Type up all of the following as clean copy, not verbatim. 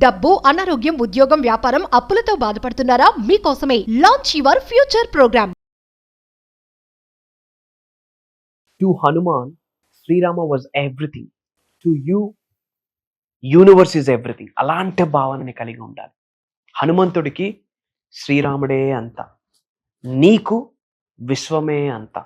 డబ్బు, అనారోగ్యం, ఉద్యోగం, వ్యాపారం, అప్పులతో బాధపడుతున్నారా? మీకోసమే launch your future program. To Hanuman, Sri Rama was everything. To you, universe is everything. అలాంటి భావనని కలిగి ఉండాలి. హనుమంతుడికి శ్రీరాముడే అంత, నీకు విశ్వమే అంత.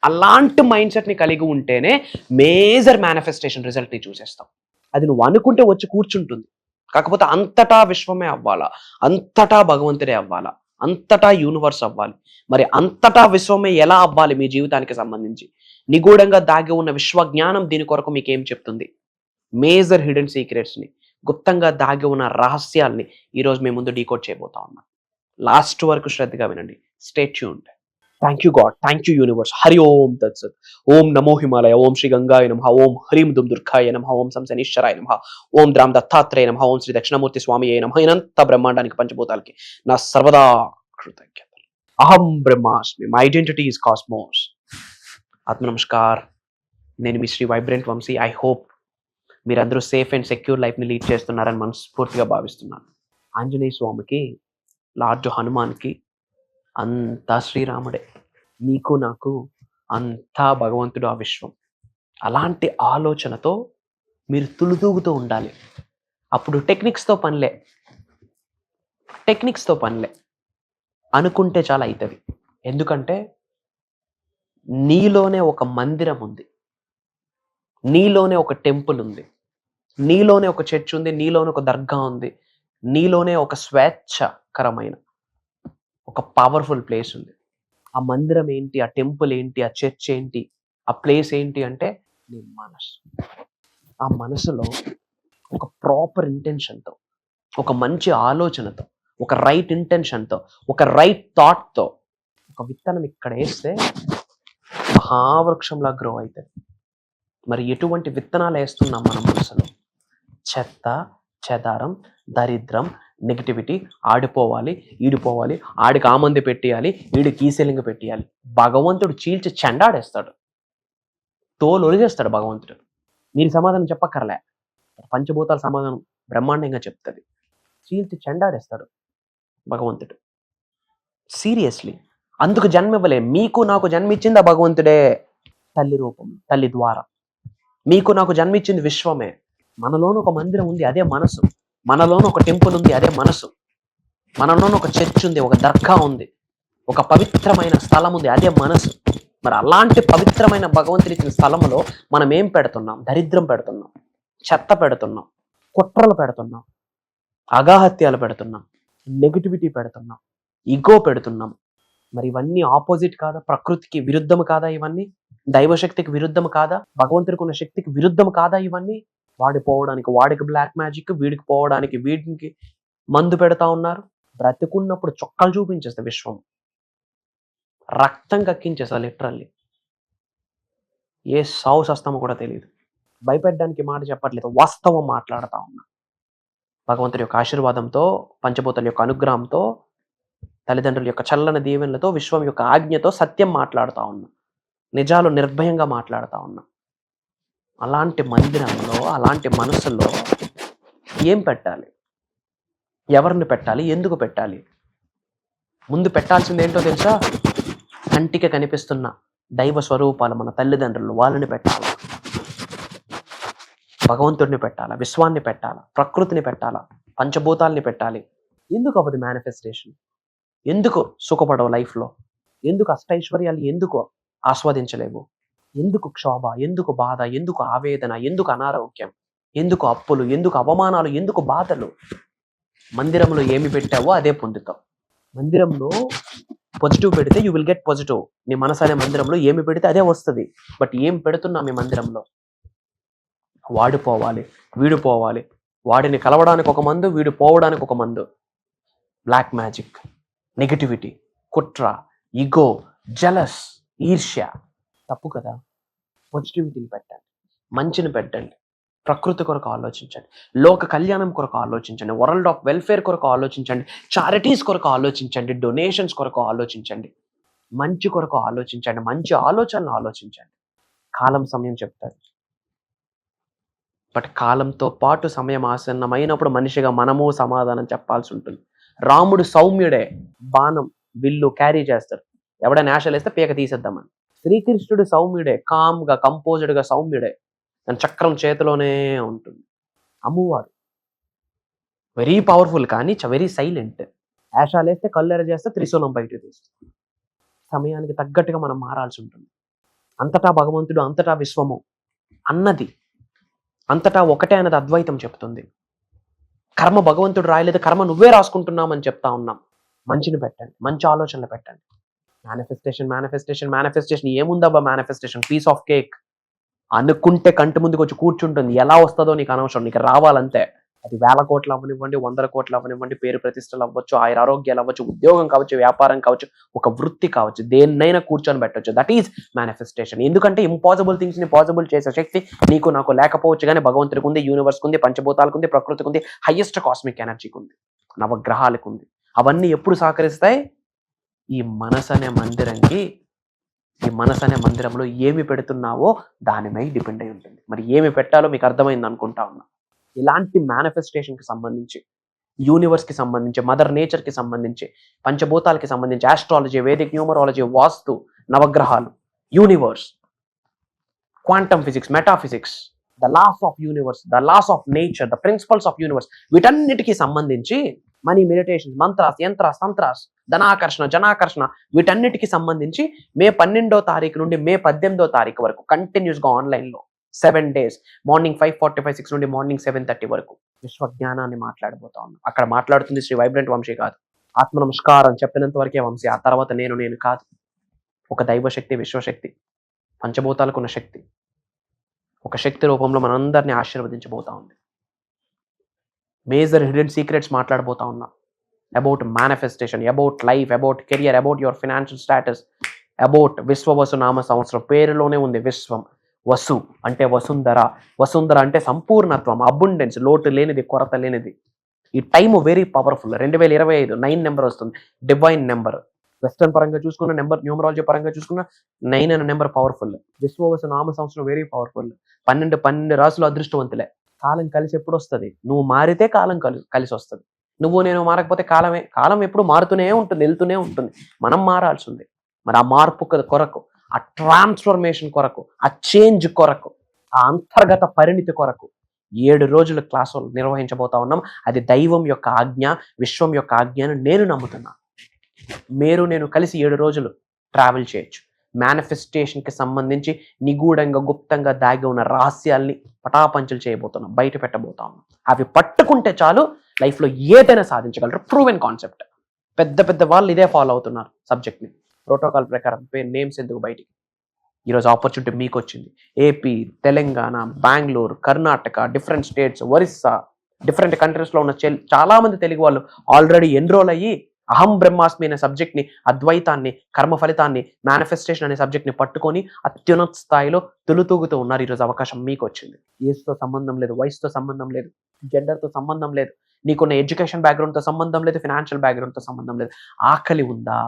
అలాంటి మైండ్ సెట్ని కలిగి ఉంటేనే మేజర్ మేనిఫెస్టేషన్ రిజల్ట్ని చూసేస్తాం. అది నువ్వు అనుకుంటే వచ్చి కూర్చుంటుంది. కాకపోతే అంతటా విశ్వమే అవ్వాలా, అంతటా భగవంతుడే అవ్వాలా, అంతటా యూనివర్స్ అవ్వాలి. మరి అంతటా విశ్వమే ఎలా అవ్వాలి మీ జీవితానికి సంబంధించి? నిగూఢంగా దాగి ఉన్న విశ్వజ్ఞానం దీని కొరకు మీకు ఏం చెప్తుంది? మేజర్ హిడెన్ సీక్రెట్స్ని, గుప్తంగా దాగి ఉన్న రహస్యాల్ని ఈరోజు మీ ముందు డీకోడ్ చేయబోతా ఉన్నా. లాస్ట్ వరకు శ్రద్ధగా వినండి. Stay tuned. Thank you God, thank you universe. Hari Om తత్సత్. ఓం నమో హిమాలయ, ఓం శ్రీ గంగాయ నమః, ఓం హ్రీం దుమ్ దుర్గాయ నమః, ఓం శంశనీశ్వరాయ నమః, ఓం ద్రాం దత్తాత్రేయ నమః, ఓం శ్రీ దక్షిణమూర్తి స్వామియే నమః. ఇనంత బ్రహ్మాండానికి, పంచభూతాలకి నా సర్వదా కృతజ్ఞత. అహం బ్రహ్మాస్మి, మై ఐడెంటిటీ ఈజ్ కాస్మోస్. ఆత్మ నమస్కార్. నేను మీ Shri vibrant Vamshi. I hope మీరందరూ సేఫ్ అండ్ సెక్యూర్ లైఫ్ని లీడ్ చేస్తున్నారని మనస్ఫూర్తిగా భావిస్తున్నాను. ఆంజనేయ స్వామికి, లార్డ్ హనుమాన్కి అంతా శ్రీరాముడే, మీకు నాకు అంతా భగవంతుడు, ఆ విశ్వం. అలాంటి ఆలోచనతో మీరు తులుతూగుతూ ఉండాలి. అప్పుడు టెక్నిక్స్తో పనిలే, అనుకుంటే చాలా అవుతుంది. ఎందుకంటే నీలోనే ఒక మందిరం ఉంది, నీలోనే ఒక టెంపుల్ ఉంది, నీలోనే ఒక చర్చ్ ఉంది, నీలోనే ఒక దర్గా ఉంది, నీలోనే ఒక స్వేచ్ఛకరమైన ఒక పవర్ఫుల్ ప్లేస్ ఉంది. ఆ మందిరం ఏంటి, ఆ టెంపుల్ ఏంటి, ఆ చర్చ్ ఏంటి, ఆ ప్లేస్ ఏంటి అంటే నీ మనసు. ఆ మనసులో ఒక ప్రాపర్ ఇంటెన్షన్తో, ఒక మంచి ఆలోచనతో, ఒక రైట్ ఇంటెన్షన్తో, ఒక రైట్ థాట్తో ఒక విత్తనం ఇక్కడ వేస్తే మహావృక్షంలా గ్రో అవుతుంది. మరి ఎటువంటి విత్తనాలు వేస్తున్నాం మన మనసులో? చెత్త, చెదారం, దరిద్రం, నెగిటివిటీ. ఆడిపోవాలి, ఈడిపోవాలి, ఆడికి ఆ మంది పెట్టేయాలి, వీడికి ఈ సెల్లింగ్ పెట్టేయాలి. భగవంతుడు చీల్చి చెండాడేస్తాడు, తోలు ఒలిచేస్తాడు భగవంతుడు. మీరు సమాధానం చెప్పక్కర్లే, పంచభూతాల సమాధానం బ్రహ్మాండంగా చెప్తుంది. చీల్చి చెండాడేస్తాడు భగవంతుడు. సీరియస్లీ. అందుకు జన్మ ఇవ్వలే, మీకు నాకు జన్మిచ్చింది ఆ భగవంతుడే. తల్లి రూపం, తల్లి ద్వారా మీకు నాకు జన్మిచ్చింది విశ్వమే. మనలోనూ ఒక మందిరం ఉంది, అదే మనసు. మనలోనూ ఒక టెంపుల్ ఉంది, అదే మనసు. మనలోనూ ఒక చర్చ్ ఉంది, ఒక దర్గా ఉంది, ఒక పవిత్రమైన స్థలం ఉంది, అదే మనసు. మరి అలాంటి పవిత్రమైన భగవంతుడి ఇచ్చిన స్థలంలో మనం ఏం పెడుతున్నాం? దరిద్రం పెడుతున్నాం, చెత్త పెడుతున్నాం, కుట్రలు పెడుతున్నాం, అగాహత్యాలు పెడుతున్నాం, నెగిటివిటీ పెడుతున్నాం, ఈగో పెడుతున్నాం. మరి ఇవన్నీ ఆపోజిట్ కాదా? ప్రకృతికి విరుద్ధము కాదా ఇవన్నీ? దైవశక్తికి విరుద్ధము కాదా? భగవంతుడికి ఉన్న శక్తికి విరుద్ధము కాదా ఇవన్నీ? వాడిపోవడానికి వాడికి బ్లాక్ మ్యాజిక్, వీడికి పోవడానికి వీడికి మందు పెడతా ఉన్నారు. బ్రతుకున్నప్పుడు చొక్కలు చూపించేస్తే విశ్వం, రక్తం కక్కించేస్తా లిటరల్లీ. ఏ సావు సస్తామో కూడా తెలియదు. భయపెట్టడానికి మాట చెప్పట్లేదు, వాస్తవం మాట్లాడుతూ ఉన్నా. భగవంతుడి యొక్క ఆశీర్వాదంతో, పంచభూతాల యొక్క అనుగ్రహంతో, తల్లిదండ్రుల యొక్క చల్లని దీవెనలతో, విశ్వం యొక్క ఆజ్ఞతో సత్యం మాట్లాడుతూ ఉన్నా. నిజాలు నిర్భయంగా మాట్లాడుతూ ఉన్నా. అలాంటి మందిరంలో, అలాంటి మనసులో ఏం పెట్టాలి? ఎవరిని పెట్టాలి? ఎందుకు పెట్టాలి? ముందు పెట్టాల్సింది ఏంటో తెలుసా? కంటికి కనిపిస్తున్న దైవ స్వరూపాలు మన తల్లిదండ్రులు, వాళ్ళని పెట్టాలి. భగవంతుడిని పెట్టాలా, విశ్వాన్ని పెట్టాలా, ప్రకృతిని పెట్టాలా, పంచభూతాల్ని పెట్టాలి. ఎందుకు అవ్వదు మేనిఫెస్టేషన్? ఎందుకు సుఖపడవు లైఫ్లో? ఎందుకు అష్టైశ్వర్యాలు ఎందుకు ఆస్వాదించలేవు? ఎందుకు క్షోభ, ఎందుకు బాధ, ఎందుకు ఆవేదన, ఎందుకు అనారోగ్యం, ఎందుకు అప్పులు, ఎందుకు అవమానాలు, ఎందుకు బాధలు? మందిరంలో ఏమి పెట్టావో అదే పొందుతావు. మందిరంలో పాజిటివ్ పెడితే యూ విల్ గెట్ పాజిటివ్. నీ మనసు అనే మందిరంలో ఏమి పెడితే అదే వస్తుంది. బట్ ఏం పెడుతున్నా మీ మందిరంలో? వాడిపోవాలి, వీడు పోవాలి, వాడిని కలవడానికి ఒక మందు, వీడు పోవడానికి ఒక మందు. బ్లాక్ మ్యాజిక్, నెగిటివిటీ, కుట్ర, ఈగో, జలస్, ఈర్ష్య. తప్పు కదా? పాజిటివిటీని పెట్టండి, మంచిని పెట్టండి, ప్రకృతి కొరకు ఆలోచించండి, లోక కళ్యాణం కొరకు ఆలోచించండి, వరల్డ్ ఆఫ్ వెల్ఫేర్ కొరకు ఆలోచించండి, చారిటీస్ కొరకు ఆలోచించండి, డొనేషన్స్ కొరకు ఆలోచించండి, మంచి కొరకు ఆలోచించండి, మంచి ఆలోచనలు ఆలోచించండి. కాలం సమయం చెప్తారు. బట్ కాలంతో పాటు సమయం ఆసన్నమైనప్పుడు మనిషిగా మనము సమాధానం చెప్పాల్సి ఉంటుంది. రాముడు సౌమ్యుడే, బాణం విల్లు క్యారీ చేస్తాడు, ఎవడైనా ఆశలు వేస్తే పీక తీసేద్దామని. శ్రీకృష్ణుడు సౌమ్యుడే, కామ్గా కంపోజ్డ్గా సౌమ్యుడే, తన చక్రం చేతిలోనే ఉంటుంది. అమ్మవారు వెరీ పవర్ఫుల్ కానీ వెరీ సైలెంట్. ఆశాలు వేస్తే కళ్ళెర చేస్తే త్రిశూలం బయటకు తీస్తుంది. సమయానికి తగ్గట్టుగా మనం మారాల్సి ఉంటుంది. అంతటా భగవంతుడు, అంతటా విశ్వము అన్నది, అంతటా ఒకటే అన్నది అద్వైతం చెప్తుంది. కర్మ భగవంతుడు రాయలేదు, కర్మ నువ్వే రాసుకుంటున్నామని చెప్తా ఉన్నాం. మంచిని పెట్టండి, మంచి ఆలోచనలు పెట్టండి. మేనిఫెస్టేషన్ మేనిఫెస్టేషన్ మేనిఫెస్టేషన్ ఏముందబ్బా మేనిఫెస్టేషన్? పీస్ ఆఫ్ కేక్ అనుకుంటే కంటి ముందుకు వచ్చి కూర్చుంటుంది. ఎలా వస్తుందో నీకు అనవసరం, నీకు రావాలంతే. అది 1000 కోట్లు అవ్వనివ్వండి, 100 కోట్లు అవ్వనివ్వండి, పేరు ప్రతిష్టలు అవ్వచ్చు, ఆరోగ్యాలు అవ్వచ్చు, ఉద్యోగం కావచ్చు, వ్యాపారం కావచ్చు, ఒక వృత్తి కావచ్చు, దేన్నైనా కూర్చొని పెట్టవచ్చు. That is manifestation. ఎందుకంటే ఇంపాసిబుల్ థింగ్స్ ని పాసిబుల్ చేసే శక్తి నీకు నాకు లేకపోవచ్చు, కానీ భగవంతుడికి ఉంది, యూనివర్స్కి ఉంది, పంచభూతాలకు ఉంది, ప్రకృతికి ఉంది, హైయెస్ట్ కాస్మిక్ ఎనర్జీకి ఉంది, నవగ్రహాలకు ఉంది. అవన్నీ ఎప్పుడు సహకరిస్తాయి? ఈ మనసు అనే మందిరంకి, ఈ మనసు అనే మందిరంలో ఏమి పెడుతున్నావో దాని మీద డిపెండ్ అయి ఉంటుంది. మరి ఏమి పెట్టాలో మీకు అర్థమైంది అనుకుంటా ఉన్నా. ఇలాంటి మేనిఫెస్టేషన్కి సంబంధించి, యూనివర్స్కి సంబంధించి, మదర్ నేచర్కి సంబంధించి, పంచభూతాలకి సంబంధించి, ఆస్ట్రాలజీ, వేదిక్ న్యూమరాలజీ, వాస్తు, నవగ్రహాలు, universe, quantum physics, metaphysics, the laws of universe, the laws of nature, the principles of universe, వీటన్నిటికీ సంబంధించి మనీ మెడిటేషన్, మంత్రాస్, యంత్రాస్, తంత్రాస్, ధనాకర్షణ, జనాకర్షణ, వీటన్నిటికీ సంబంధించి మే 12వ తారీఖు నుండి మే 18వ తారీఖు వరకు కంటిన్యూస్గా ఆన్లైన్లో 7 days, మార్నింగ్ 5:45, 6 నుండి మార్నింగ్ 7:30 వరకు విశ్వజ్ఞానాన్ని మాట్లాడబోతా ఉన్నాం. అక్కడ మాట్లాడుతుంది శ్రీ వైబ్రెంట్ వంశీ కాదు. ఆత్మ నమస్కారం చెప్పినంత వరకే వంశీ, ఆ తర్వాత నేను కాదు. ఒక దైవశక్తి, విశ్వశక్తి, పంచభూతాలకు ఉన్న శక్తి, ఒక శక్తి రూపంలో మనందరినీ ఆశీర్వదించబోతా ఉంది. మేజర్ హిడెన్ సీక్రెట్స్ మాట్లాడబోతా ఉన్నా. About manifestation, about life, about career, about your financial status, about Vishwavasu నామ సంవత్సరం. పేరులోనే ఉంది విశ్వం. వసు అంటే వసుంధర, వసుంధర అంటే సంపూర్ణత్వం, అబుండెన్స్, లోటు లేనిది, కొరత లేనిది. ఈ టైము వెరీ పవర్ఫుల్. 2025 9 నెంబర్ వస్తుంది, డివైన్ నెంబర్. వెస్టర్న్ పరంగా చూసుకున్న నెంబర్, న్యూమరాలజీ పరంగా చూసుకున్న 9 అనే నెంబర్ పవర్ఫుల్. విశ్వవసు నామ సంవత్సరం వెరీ పవర్ఫుల్. 12 రాసులు అదృష్టవంతులే. కాలం కలిసి ఎప్పుడు వస్తుంది? నువ్వు మారితే కాలం కలిసి వస్తుంది. నువ్వు నేను మారకపోతే కాలం ఎప్పుడు మారుతూనే ఉంటుంది, వెళ్తూనే ఉంటుంది. మనం మారాల్సి ఉంది. మరి ఆ మార్పు కొరకు, ఆ ట్రాన్స్ఫర్మేషన్ కొరకు, ఆ చేంజ్ కొరకు, ఆ అంతర్గత పరిణితి కొరకు 7 రోజుల క్లాసులు నిర్వహించబోతా ఉన్నాం. అది దైవం యొక్క ఆజ్ఞ, విశ్వం యొక్క ఆజ్ఞను నేను నమ్ముతున్నా. నేను కలిసి 7 రోజులు ట్రావెల్ చేయొచ్చు. మేనిఫెస్టేషన్కి సంబంధించి నిగూఢంగా, గుప్తంగా దాగి ఉన్న రహస్యాల్ని పటాపంచలు చేయబోతున్నాం, బయట పెట్టబోతా ఉన్నాం. అవి పట్టుకుంటే చాలు, లైఫ్లో ఏదైనా సాధించగలరు. Proven concept. పెద్ద వాళ్ళు ఇదే ఫాలో అవుతున్నారు సబ్జెక్ట్ని. ప్రోటోకాల్ ప్రకారం నేమ్స్ ఎందుకు బయటికి? ఈరోజు ఆపర్చునిటీ మీకు వచ్చింది. AP, Telangana, Bengaluru, Karnataka, different states, Orissa, different కంట్రీస్లో ఉన్న చాలా మంది తెలుగు వాళ్ళు ఆల్రెడీ ఎన్రోల్ అయ్యి అహం బ్రహ్మాస్మి అనే సబ్జెక్ట్ని, అద్వైతాన్ని, కర్మ ఫలితాన్ని, మేనిఫెస్టేషన్ అనే సబ్జెక్ట్ని పట్టుకొని అత్యున్నత స్థాయిలో తొలుతూగుతూ ఉన్నారు. ఈరోజు అవకాశం మీకు వచ్చింది. ఏజ్తో సంబంధం లేదు, వయసుతో సంబంధం లేదు, జెండర్తో సంబంధం లేదు, నీకున్న ఎడ్యుకేషన్ బ్యాక్గ్రౌండ్తో సంబంధం లేదు, ఫినాన్షియల్ బ్యాక్గ్రౌండ్తో సంబంధం లేదు. ఆకలి ఉందా?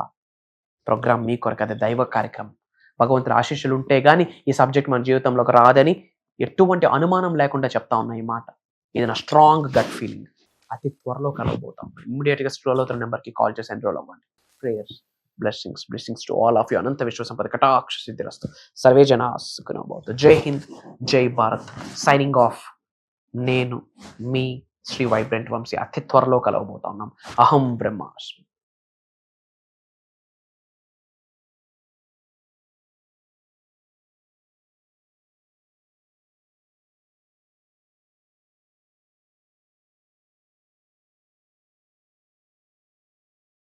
ప్రోగ్రామ్ మీ కొరకు, అది దైవ కార్యక్రమం. భగవంతుడి ఆశీస్సులు ఉంటే కానీ ఈ సబ్జెక్ట్ మన జీవితంలోకి రాదని ఎటువంటి అనుమానం లేకుండా చెప్తా ఉన్నా ఈ మాట. ఇది నా స్ట్రాంగ్ గట్ ఫీలింగ్. అతి త్వరలో కలవబోతాం. ఇమ్మీడియట్గా స్క్రోల్ అవుతున్న నెంబర్కి కాల్ చేసి ఎన్రోల్ అవ్వండి. Prayers, blessings to all of you. అనంత విశ్వ సంపద కటాక్ష సిద్ధిరస్తు. సర్వే జనా సుఖినో భవంతు. జై హింద్, జై భారత్. Signing off. నేను మీ శ్రీ వైబ్రెంట్ వంశీ. అతి త్వరలో కలవబోతా ఉన్నాం. అహం బ్రహ్మాస్మి.